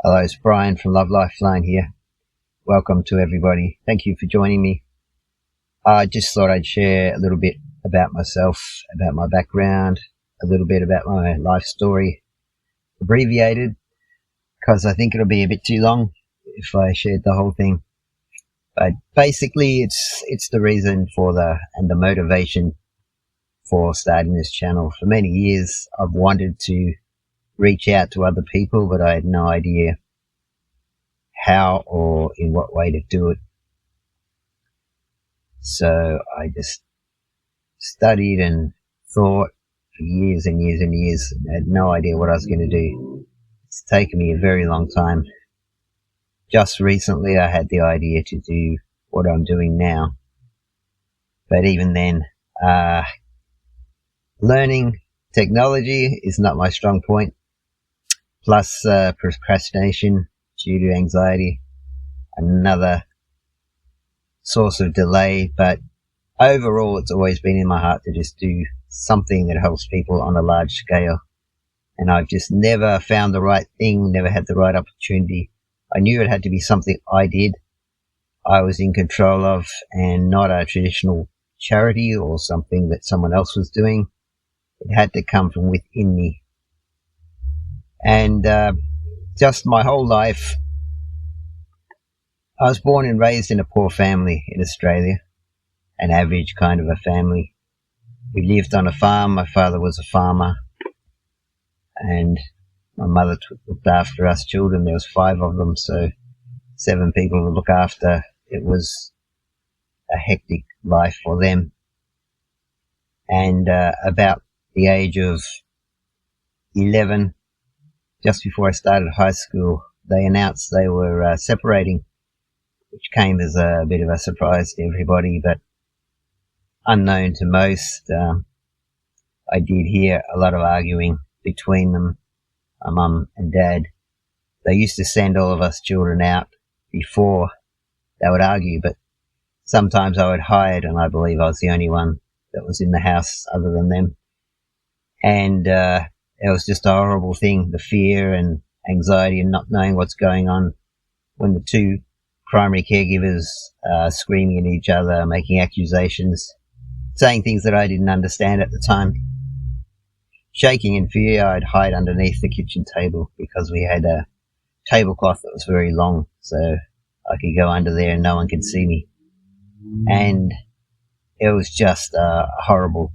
Hello, it's Brian from Love Lifeline here. Welcome to everybody. Thank you for joining me. I just thought I'd share a little bit about myself, about my background, a little bit about my life story, abbreviated, because I think it'll be a bit too long if I shared the whole thing. But basically, it's the reason for the motivation for starting this channel. For many years, I've wanted to reach out to other people, but I had no idea how or in what way to do it. So I just studied and thought for years and years and years. I had no idea what I was going to do. It's taken me a very long time. Just recently I had the idea to do what I'm doing now. But even then, learning technology is not my strong point. Plus procrastination due to anxiety, another source of delay. But overall, it's always been in my heart to just do something that helps people on a large scale. And I've just never found the right thing, never had the right opportunity. I knew it had to be something I did, I was in control of, and not a traditional charity or something that someone else was doing. It had to come from within me. And just my whole life, I was born and raised in a poor family in Australia, an average kind of a family. We lived on a farm. My father was a farmer, and my mother looked after us children. There was 5 of them, so 7 people to look after. It was a hectic life for them. And about the age of 11, just before I started high school, they announced they were separating, which came as a bit of a surprise to everybody, but unknown to most. I did hear a lot of arguing between them, my mum and dad. They used to send all of us children out before they would argue, but sometimes I would hide, and I believe I was the only one that was in the house other than them. And it was just a horrible thing, the fear and anxiety and not knowing what's going on when the 2 primary caregivers screaming at each other, making accusations, saying things that I didn't understand at the time. Shaking in fear, I'd hide underneath the kitchen table because we had a tablecloth that was very long, so I could go under there and no one could see me. And it was just a horrible,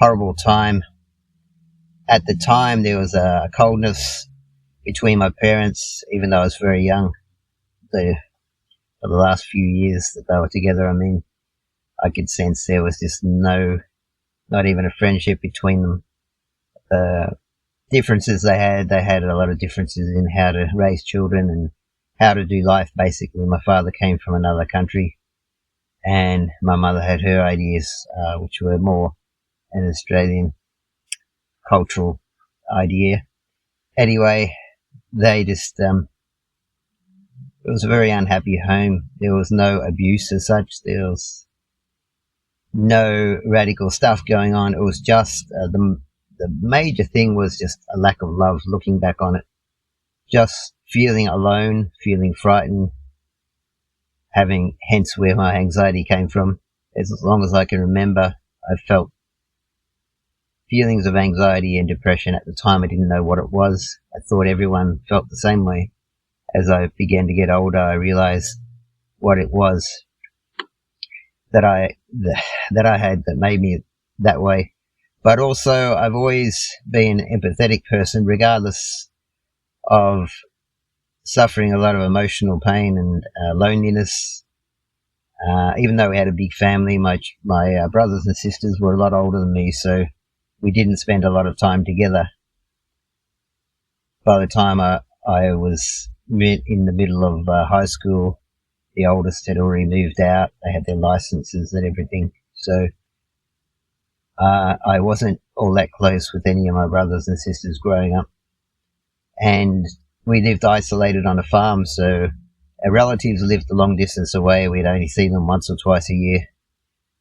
horrible time. At the time, there was a coldness between my parents, even though I was very young. For the last few years that they were together, I could sense there was just not even a friendship between them. The differences they had a lot of differences in how to raise children and how to do life, basically. My father came from another country, and my mother had her ideas, which were more an Australian cultural idea. Anyway, they just, it was a very unhappy home. There was no abuse as such. There was no radical stuff going on. It was just, the major thing was just a lack of love, looking back on it. Just feeling alone, feeling frightened, hence where my anxiety came from. As long as I can remember, I felt feelings of anxiety and depression. At the time, I didn't know what it was. I thought everyone felt the same way. As I began to get older, I realized what it was that I had that made me that way. But also, I've always been an empathetic person, regardless of suffering a lot of emotional pain and loneliness. Even though we had a big family, my brothers and sisters were a lot older than me, so we didn't spend a lot of time together. By the time I was in the middle of high school, the oldest had already moved out. They had their licenses and everything. So I wasn't all that close with any of my brothers and sisters growing up. And we lived isolated on a farm, so our relatives lived a long distance away. We'd only see them once or twice a year.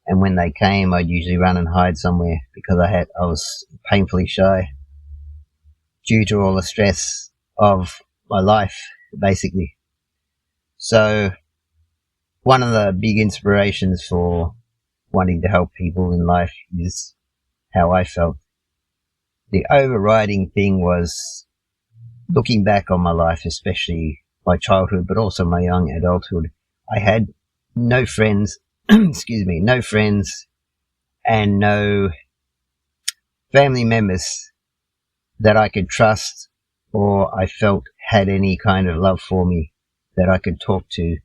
And when they came, I'd usually run and hide somewhere because I was painfully shy due to all the stress of my life, basically. So one of the big inspirations for wanting to help people in life is how I felt. The overriding thing was looking back on my life, especially my childhood, but also my young adulthood. I had no friends, no friends and no family members that I could trust or I felt had any kind of love for me that I could talk to,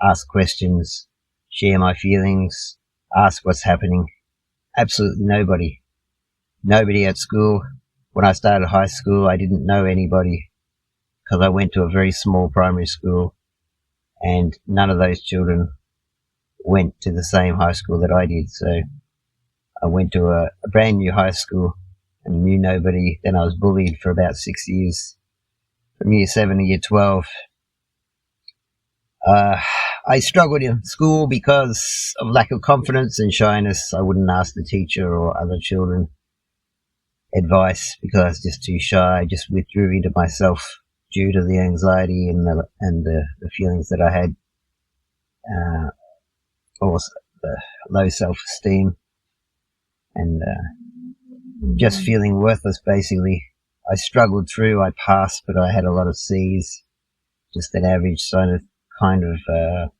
ask questions, share my feelings, ask what's happening. Absolutely nobody. Nobody at school. When I started high school, I didn't know anybody because I went to a very small primary school and none of those children went to the same high school that I did. So I went to a brand new high school and knew nobody. Then I was bullied for about 6 years, from year 7 to year 12. I struggled in school because of lack of confidence and shyness. I wouldn't ask the teacher or other children advice because I was just too shy. I just withdrew into myself due to the anxiety and the feelings that I had, also the low self-esteem and just feeling worthless, basically. I struggled through. I passed, but I had a lot of C's, just an average kind of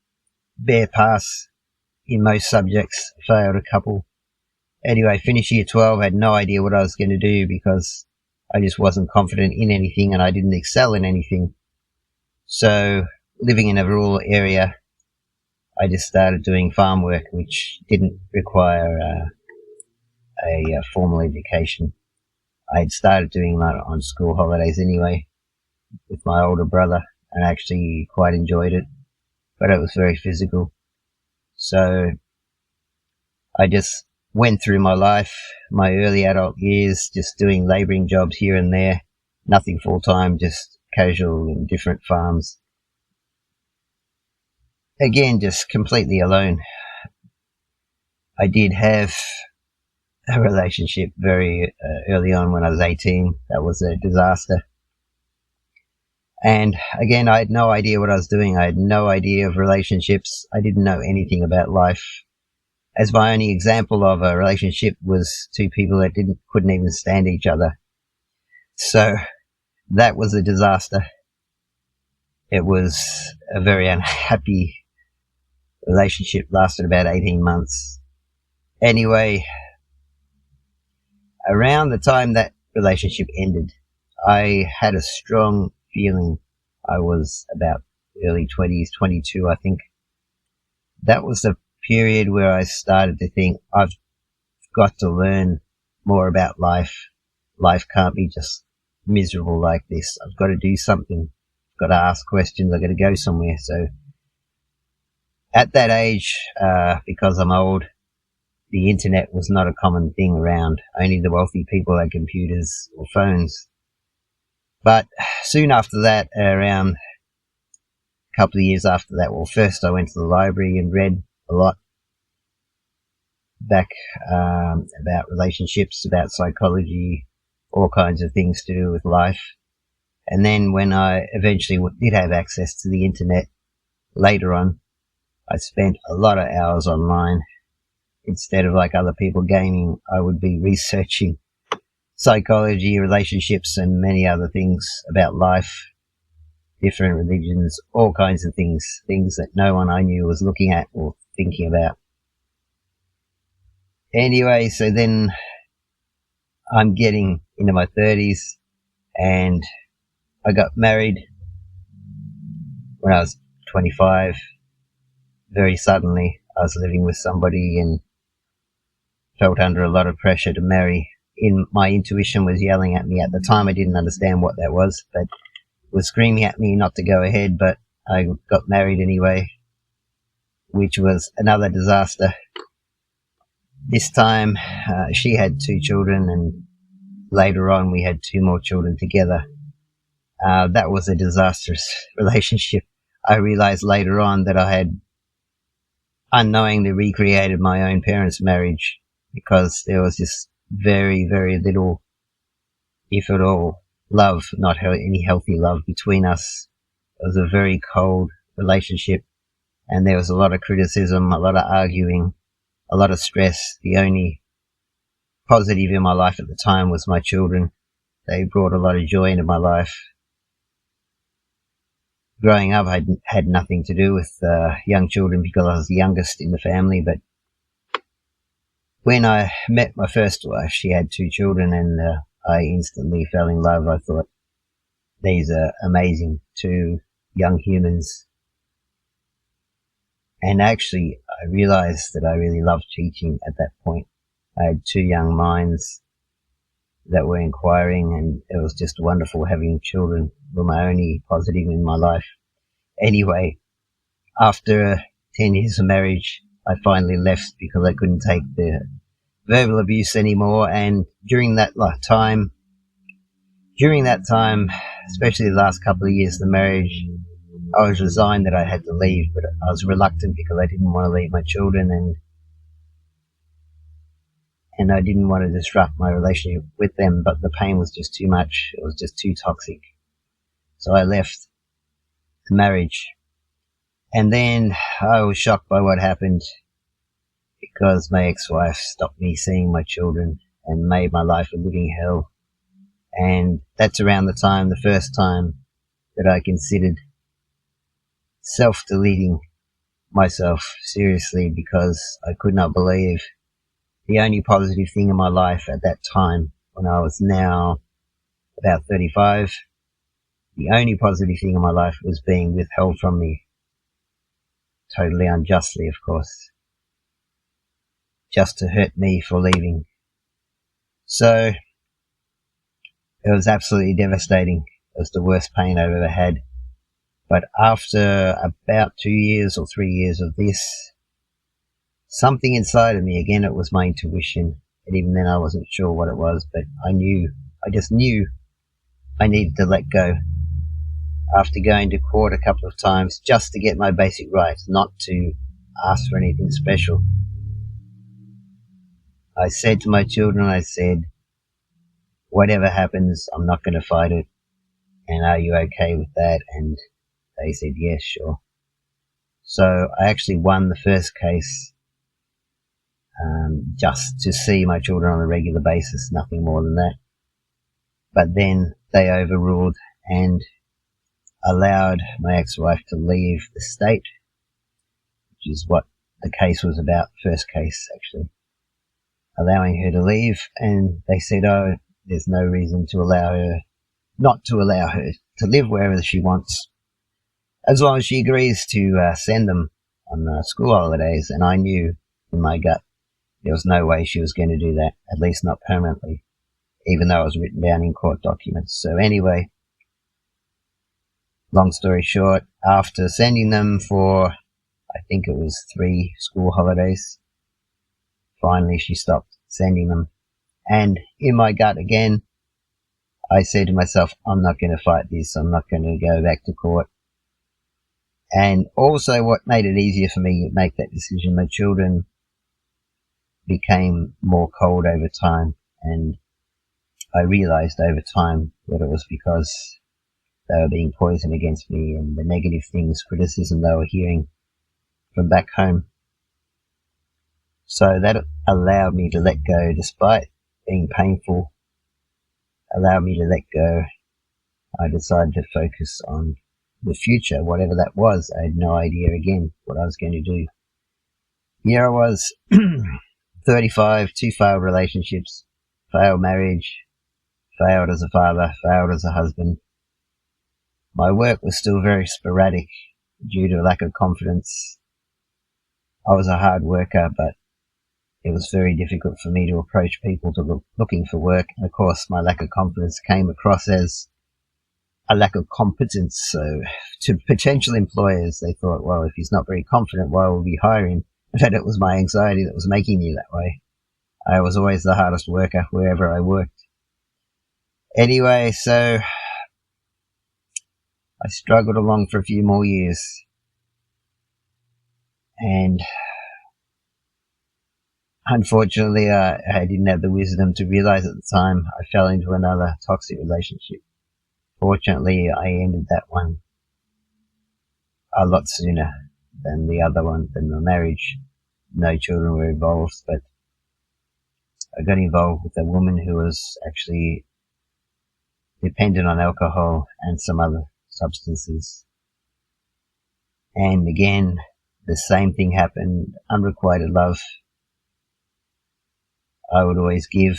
bare pass in most subjects. Failed a couple. Anyway, finished year 12, had no idea what I was going to do because I just wasn't confident in anything and I didn't excel in anything. So, living in a rural area, I just started doing farm work, which didn't require a formal education. I had started doing that on school holidays anyway with my older brother and actually quite enjoyed it, but it was very physical. So I just went through my life, my early adult years, just doing labouring jobs here and there, nothing full-time, just casual in different farms. Again, just completely alone. I did have a relationship very early on when I was 18. That was a disaster. And again, I had no idea what I was doing. I had no idea of relationships. I didn't know anything about life. As my only example of a relationship was two people that couldn't even stand each other. So that was a disaster. It was a very unhappy relationship, lasted about 18 months. Anyway, around the time that relationship ended, I had a strong feeling. I was about early 20s, 22, I think. That was the period where I started to think, I've got to learn more about life. Life can't be just miserable like this. I've got to do something. I've got to ask questions. I've got to go somewhere. So at that age, because I'm old, the internet was not a common thing around. Only the wealthy people had computers or phones. But soon after that, around a couple of years after that, well, first I went to the library and read a lot back about relationships, about psychology, all kinds of things to do with life. And then when I eventually did have access to the internet later on, I spent a lot of hours online. Instead of like other people gaming, I would be researching psychology, relationships, and many other things about life, different religions, all kinds of things that no one I knew was looking at or thinking about. Anyway, so then I'm getting into my 30s and I got married when I was 25. Very suddenly, I was living with somebody and felt under a lot of pressure to marry. My intuition was yelling at me. At the time, I didn't understand what that was, but it was screaming at me not to go ahead, but I got married anyway, which was another disaster. This time, she had 2 children, and later on, we had 2 more children together. That was a disastrous relationship. I realized later on that I had unknowingly recreated my own parents' marriage because there was just very, very little, if at all, love, not any healthy love between us. It was a very cold relationship, and there was a lot of criticism, a lot of arguing, a lot of stress. The only positive in my life at the time was my children. They brought a lot of joy into my life. Growing up, I had nothing to do with young children because I was the youngest in the family, but when I met my first wife, she had 2 children, and I instantly fell in love. I thought, these are amazing 2 young humans. And actually, I realized that I really loved teaching at that point. I had 2 young minds that were inquiring, and it was just wonderful. Having children were my only positive in my life. Anyway, after 10 years of marriage, I finally left because I couldn't take the verbal abuse anymore. And during that time, especially the last couple of years of the marriage, I was resigned that I had to leave, but I was reluctant because I didn't want to leave my children, and I didn't want to disrupt my relationship with them, but the pain was just too much. It was just too toxic. So I left the marriage. And then I was shocked by what happened because my ex-wife stopped me seeing my children and made my life a living hell. And that's around the first time that I considered self-deleting myself seriously, because I could not believe the only positive thing in my life at that time, when I was now about 35, the only positive thing in my life was being withheld from me, totally unjustly, of course, just to hurt me for leaving. So it was absolutely devastating. It was the worst pain I've ever had. But after about 2 years or 3 years of this, something inside of me, again, it was my intuition, and even then I wasn't sure what it was, but I just knew I needed to let go. After going to court a couple of times just to get my basic rights, not to ask for anything special, I said to my children, I said, whatever happens, I'm not going to fight it, and are you okay with that? And they said, yes, sure. So I actually won the first case, just to see my children on a regular basis, nothing more than that. But then they overruled and allowed my ex-wife to leave the state, which is what the case was about, first case actually, allowing her to leave. And they said, oh, there's no reason to not to allow her to live wherever she wants, as long as she agrees to send them on school holidays. And I knew in my gut there was no way she was going to do that, at least not permanently, even though it was written down in court documents. So anyway, long story short, after sending them for, I think it was 3 school holidays, finally she stopped sending them. And in my gut again, I said to myself, I'm not going to fight this. I'm not going to go back to court. And also what made it easier for me to make that decision, my children became more cold over time, and I realized over time that it was because they were being poisoned against me, and the negative things, criticism they were hearing from back home. So that allowed me to let go, despite being painful, allowed me to let go. I decided to focus on the future, whatever that was. I had no idea again what I was going to do. Here I was, 35, 2 failed relationships, failed marriage, failed as a father, failed as a husband. My work was still very sporadic due to a lack of confidence. I was a hard worker, but it was very difficult for me to approach people looking for work. And of course, my lack of confidence came across as a lack of competence. So to potential employers, they thought, well, if he's not very confident, why will we hire him? In fact, it was my anxiety that was making me that way. I was always the hardest worker wherever I worked. Anyway, so I struggled along for a few more years. And unfortunately, I didn't have the wisdom to realize at the time I fell into another toxic relationship. Fortunately, I ended that one a lot sooner than the other one, than the marriage. No children were involved, but I got involved with a woman who was actually dependent on alcohol and some other substances. And again, the same thing happened. Unrequited love. I would always give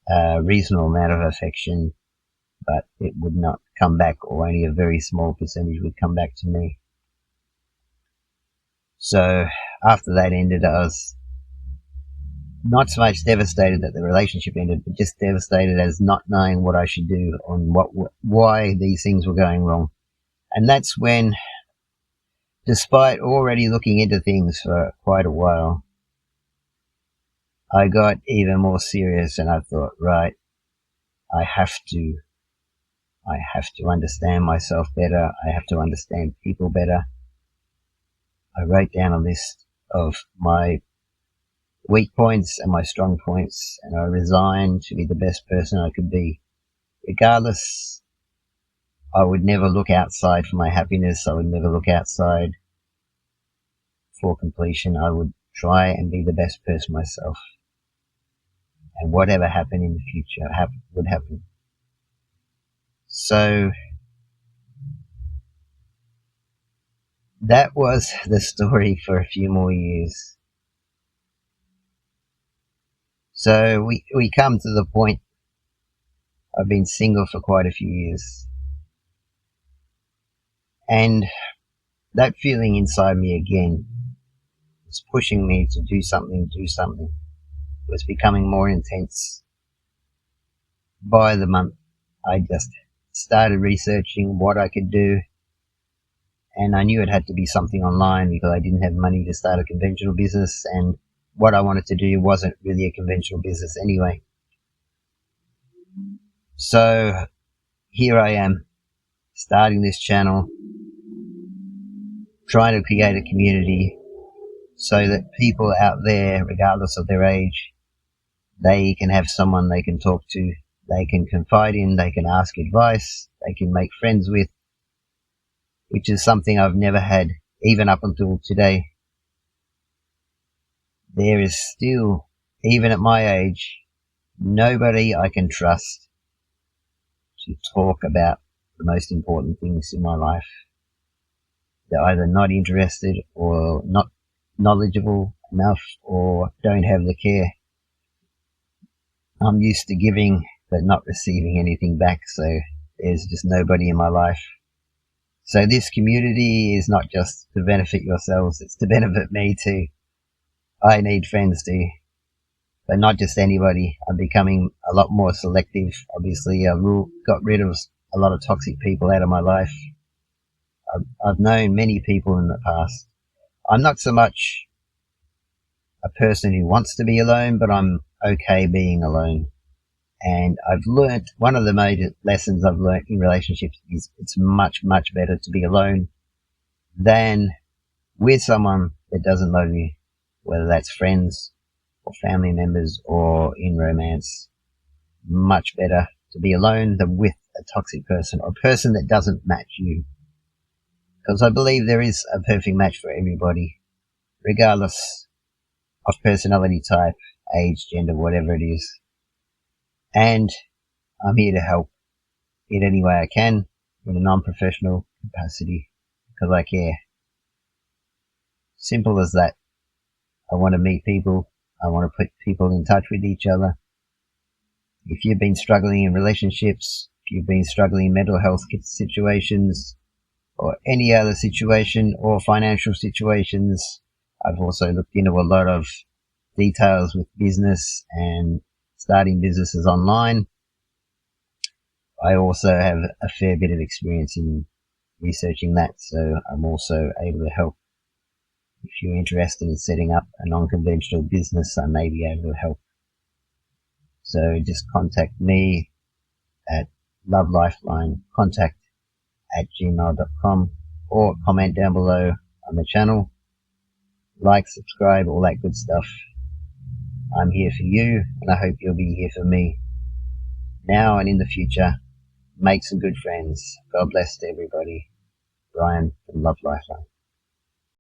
a reasonable amount of affection, but it would not come back, or only a very small percentage would come back to me. So after that ended, I was not so much devastated that the relationship ended, but just devastated as not knowing what I should do on why these things were going wrong. And that's when, despite already looking into things for quite a while, I got even more serious, and I thought, right, I have to understand myself better. I have to understand people better. I wrote down a list of my weak points and my strong points, and I resigned to be the best person I could be. Regardless, I would never look outside for my happiness. I would never look outside for completion. I would try and be the best person myself. And whatever happened in the future would happen. So that was the story for a few more years. So we come to the point, I've been single for quite a few years. And that feeling inside me again was pushing me to do something. It was becoming more intense. By the month, I just started researching what I could do. And I knew it had to be something online because I didn't have money to start a conventional business. And what I wanted to do wasn't really a conventional business anyway. So here I am, starting this channel, trying to create a community so that people out there, regardless of their age, they can have someone they can talk to, they can confide in, they can ask advice, they can make friends with, which is something I've never had, even up until today. There is still, even at my age, nobody I can trust to talk about the most important things in my life. They're either not interested or not knowledgeable enough or don't have the care. I'm used to giving but not receiving anything back, so there's just nobody in my life. So this community is not just to benefit yourselves, it's to benefit me too. I need friends too, but not just anybody. I'm becoming a lot more selective. Obviously, I've got rid of a lot of toxic people out of my life. I've known many people in the past. I'm not so much a person who wants to be alone, but I'm okay being alone. And I've learned, one of the major lessons I've learned in relationships is it's much, much better to be alone than with someone that doesn't love you, whether that's friends or family members or in romance. Much better to be alone than with a toxic person or a person that doesn't match you. Because I believe there is a perfect match for everybody, regardless of personality type, age, gender, whatever it is. And I'm here to help in any way I can in a non-professional capacity because I care. Simple as that. I want to meet people. I want to put people in touch with each other. If you've been struggling in relationships, if you've been struggling in mental health situations or any other situation or financial situations, I've also looked into a lot of details with business and starting businesses online. I also have a fair bit of experience in researching that, so I'm also able to help. If you're interested in setting up a non-conventional business, I may be able to help. So just contact me at lovelifelinecontact@gmail.com or comment down below on the channel. Like, subscribe, all that good stuff. I'm here for you, and I hope you'll be here for me now and in the future. make some good friends. God bless to everybody. Ryan from Love Lifeline.